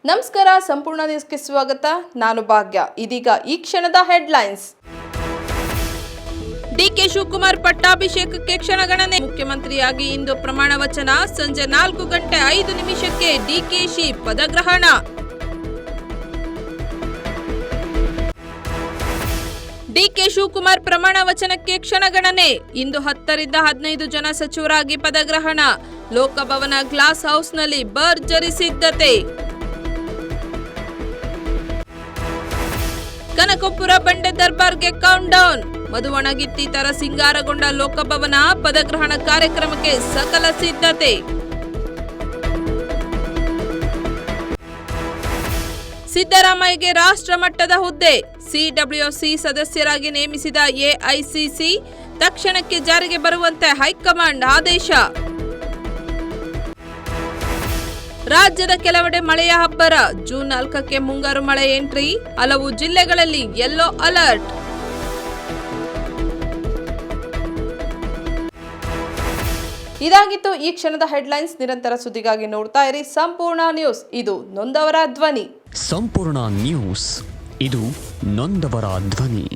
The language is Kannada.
ನಮಸ್ಕಾರ, ಸಂಪೂರ್ಣ ನ್ಯೂಸ್ಗೆ ಸ್ವಾಗತ. ನಾನು ಭಾಗ್ಯ. ಇದೀಗ ಈ ಕ್ಷಣದ ಹೆಡ್ಲೈನ್ಸ್. ಡಿಕೆ ಶಿವಕುಮಾರ್ ಪಟ್ಟಾಭಿಷೇಕಕ್ಕೆ ಕ್ಷಣಗಣನೆ. ಮುಖ್ಯಮಂತ್ರಿಯಾಗಿ ಇಂದು ಪ್ರಮಾಣ ವಚನ. ಸಂಜೆ 4:05 ಡಿಕೆಶಿ ಪದಗ್ರಹಣ. ಡಿಕೆ ಶಿವಕುಮಾರ್ ಪ್ರಮಾಣ ವಚನಕ್ಕೆ ಕ್ಷಣಗಣನೆ. ಇಂದು 10 ರಿಂದ 15 ಜನ ಸಚಿವರಾಗಿ ಪದಗ್ರಹಣ. ಲೋಕಭವನ ಗ್ಲಾಸ್ ಹೌಸ್ನಲ್ಲಿ ಭರ್ಜರಿ ಸಿದ್ಧತೆ. ಕನಕಪುರ ಬಂಡೆ ದರ್ಬಾರ್ಗೆ ಕೌಂಟ್ ಡೌನ್. ಮಧುವಣಗಿತ್ತಿ ತರ ಸಿಂಗಾರಗೊಂಡ ಲೋಕಭವನ. ಪದಗ್ರಹಣ ಕಾರ್ಯಕ್ರಮಕ್ಕೆ ಸಕಲ ಸಿದ್ಧತೆ. ಸಿದ್ದರಾಮಯ್ಯಗೆ ರಾಷ್ಟ್ರ ಮಟ್ಟದ ಹುದ್ದೆ. ಸಿಡಬ್ಲ್ಯೂಸಿ ಸದಸ್ಯರಾಗಿ ನೇಮಿಸಿದ ಎಐಸಿಸಿ ತಕ್ಷಣಕ್ಕೆ ಜಾರಿಗೆ ಬರುವಂತೆ ಹೈಕಮಾಂಡ್ ಆದೇಶ. ರಾಜ್ಯದ ಕೆಲವೆಡೆ ಮಳೆಯ ಅಬ್ಬರ. ಜೂನ್ 4ಕ್ಕೆ ಮುಂಗಾರು ಮಳೆ ಎಂಟ್ರಿ. ಹಲವು ಜಿಲ್ಲೆಗಳಲ್ಲಿ ಯೆಲ್ಲೋ ಅಲರ್ಟ್. ಇದಾಗಿತ್ತು ಈ ಕ್ಷಣದ ಹೆಡ್ಲೈನ್ಸ್. ನಿರಂತರ ಸುದ್ದಿಗಾಗಿ ನೋಡ್ತಾ ಇರಿ ಸಂಪೂರ್ಣ ನ್ಯೂಸ್. ಇದು ನೊಂದವರ ಧ್ವನಿ. ಸಂಪೂರ್ಣ ನ್ಯೂಸ್, ಇದು ನೊಂದವರ ಧ್ವನಿ.